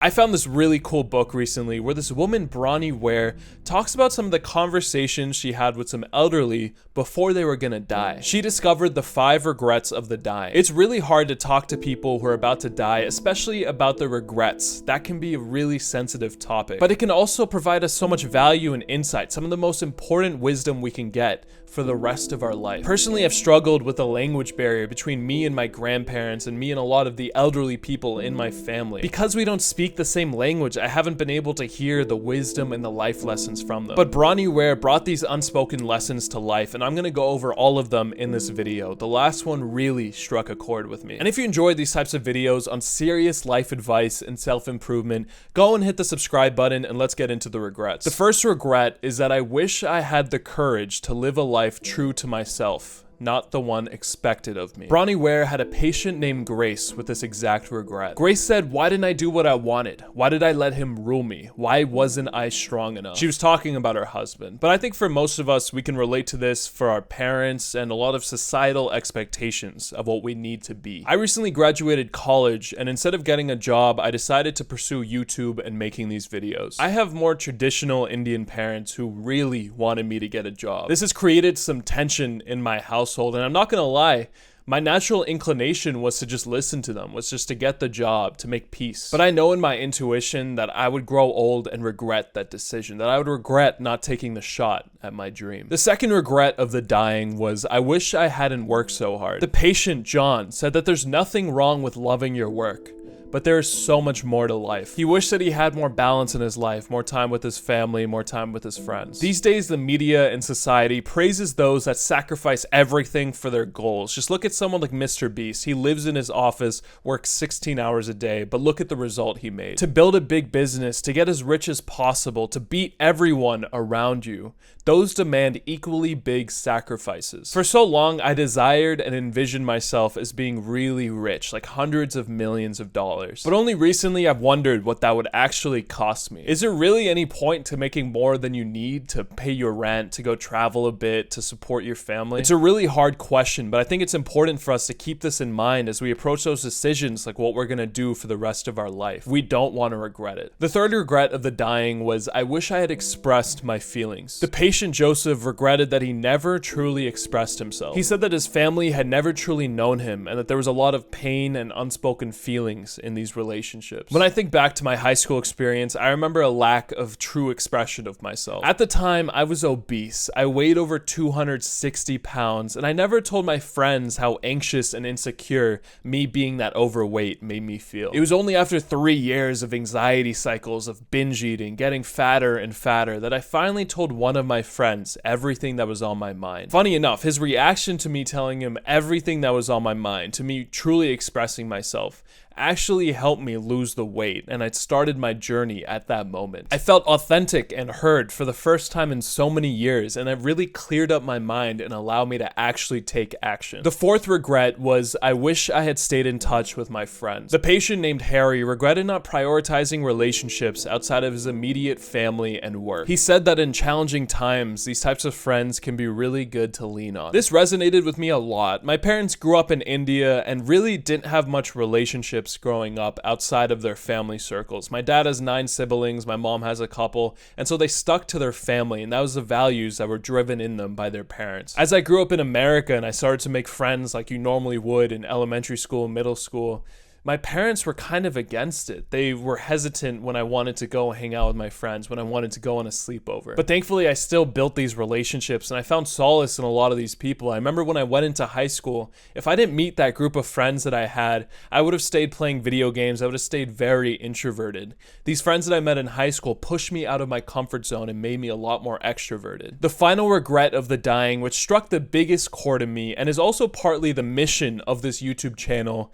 I found this really cool book recently where this woman, Bronnie Ware, talks about some of the conversations she had with some elderly before they were gonna die. She discovered the 5 regrets of the dying. It's really hard to talk to people who are about to die, especially about the regrets. That can be a really sensitive topic, but it can also provide us so much value and insight, some of the most important wisdom we can get for the rest of our life. Personally, I've struggled with the language barrier between me and my grandparents and me and a lot of the elderly people in my family. Because we don't speak the same language, I haven't been able to hear the wisdom and the life lessons from them. But Bronnie Ware brought these unspoken lessons to life, and I'm gonna go over all of them in this video. The last one really struck a chord with me. And if you enjoyed these types of videos on serious life advice and self-improvement, go and hit the subscribe button and let's get into the regrets. The first regret is that I wish I had the courage to live a life true to myself, not the one expected of me. Bronnie Ware had a patient named Grace with this exact regret. Grace said, "Why didn't I do what I wanted? Why did I let him rule me? Why wasn't I strong enough?" She was talking about her husband. But I think for most of us, we can relate to this for our parents and a lot of societal expectations of what we need to be. I recently graduated college, and instead of getting a job, I decided to pursue YouTube and making these videos. I have more traditional Indian parents who really wanted me to get a job. This has created some tension in my household. And I'm not gonna lie, my natural inclination was to just listen to them, was just to get the job, to make peace. But I know in my intuition that I would grow old and regret that decision, that I would regret not taking the shot at my dream. The second regret of the dying was, I wish I hadn't worked so hard. The patient, John, said that there's nothing wrong with loving your work, but there is so much more to life. He wished that he had more balance in his life, more time with his family, more time with his friends. These days, the media and society praises those that sacrifice everything for their goals. Just look at someone like Mr. Beast. He lives in his office, works 16 hours a day, but look at the result he made. To build a big business, to get as rich as possible, to beat everyone around you, those demand equally big sacrifices. For so long, I desired and envisioned myself as being really rich, like hundreds of millions of dollars. But only recently I've wondered what that would actually cost me. Is there really any point to making more than you need to pay your rent, to go travel a bit, to support your family? It's a really hard question, but I think it's important for us to keep this in mind as we approach those decisions, like what we're gonna do for the rest of our life. We don't want to regret it. The third regret of the dying was, I wish I had expressed my feelings. The patient Joseph regretted that he never truly expressed himself. He said that his family had never truly known him and that there was a lot of pain and unspoken feelings in these relationships. When I think back to my high school experience, I remember a lack of true expression of myself. At the time, I was obese. I weighed over 260 pounds, and I never told my friends how anxious and insecure me being that overweight made me feel. It was only after 3 years of anxiety cycles of binge eating, getting fatter and fatter, that I finally told one of my friends everything that was on my mind. Funny enough, his reaction to me telling him everything that was on my mind, to me truly expressing myself, actually helped me lose the weight, and I'd started my journey at that moment. I felt authentic and heard for the first time in so many years, and it really cleared up my mind and allowed me to actually take action. The fourth regret was, I wish I had stayed in touch with my friends. The patient named Harry regretted not prioritizing relationships outside of his immediate family and work. He said that in challenging times, these types of friends can be really good to lean on. This resonated with me a lot. My parents grew up in India and really didn't have much relationships growing up outside of their family circles. My dad has 9 siblings, my mom has a couple, and so they stuck to their family, and that was the values that were driven in them by their parents. As I grew up in America and I started to make friends like you normally would in elementary school and middle school, my parents were kind of against it. They were hesitant when I wanted to go hang out with my friends, when I wanted to go on a sleepover. But thankfully, I still built these relationships, and I found solace in a lot of these people. I remember when I went into high school, if I didn't meet that group of friends that I had, I would have stayed playing video games. I would have stayed very introverted. These friends that I met in high school pushed me out of my comfort zone and made me a lot more extroverted. The final regret of the dying, which struck the biggest chord in me, and is also partly the mission of this YouTube channel,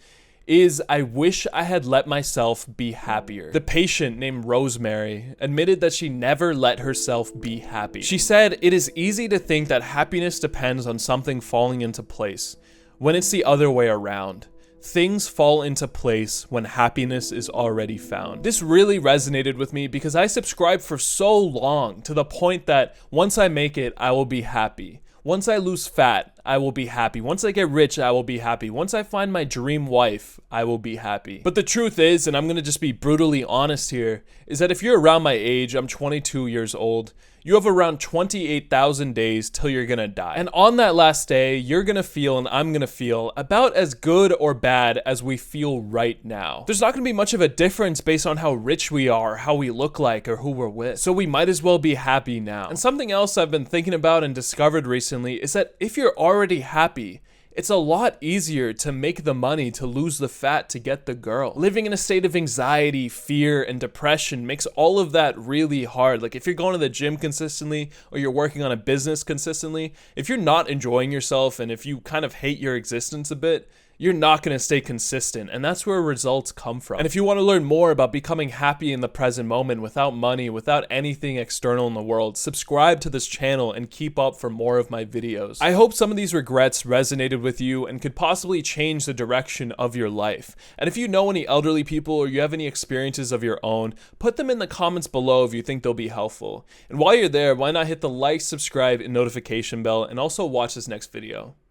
is I wish I had let myself be happier. The patient named Rosemary admitted that she never let herself be happy. She said, "It is easy to think that happiness depends on something falling into place, when it's the other way around. Things fall into place when happiness is already found." This really resonated with me because I subscribed for so long to the point that once I make it, I will be happy. Once I lose fat, I will be happy. Once I get rich, I will be happy. Once I find my dream wife, I will be happy. But the truth is, and I'm gonna just be brutally honest here, is that if you're around my age, I'm 22 years old, you have around 28,000 days till you're gonna die. And on that last day, you're gonna feel and I'm gonna feel about as good or bad as we feel right now. There's not gonna be much of a difference based on how rich we are, how we look like, or who we're with. So we might as well be happy now. And something else I've been thinking about and discovered recently is that if you're already happy, it's a lot easier to make the money to lose the fat to get the girl. Living in a state of anxiety, fear, and depression makes all of that really hard. Like if you're going to the gym consistently or you're working on a business consistently, if you're not enjoying yourself and if you kind of hate your existence a bit, you're not going to stay consistent, and that's where results come from. And if you want to learn more about becoming happy in the present moment without money, without anything external in the world, subscribe to this channel and keep up for more of my videos. I hope some of these regrets resonated with you and could possibly change the direction of your life. And if you know any elderly people or you have any experiences of your own, put them in the comments below if you think they'll be helpful. And while you're there, why not hit the like, subscribe, and notification bell, and also watch this next video.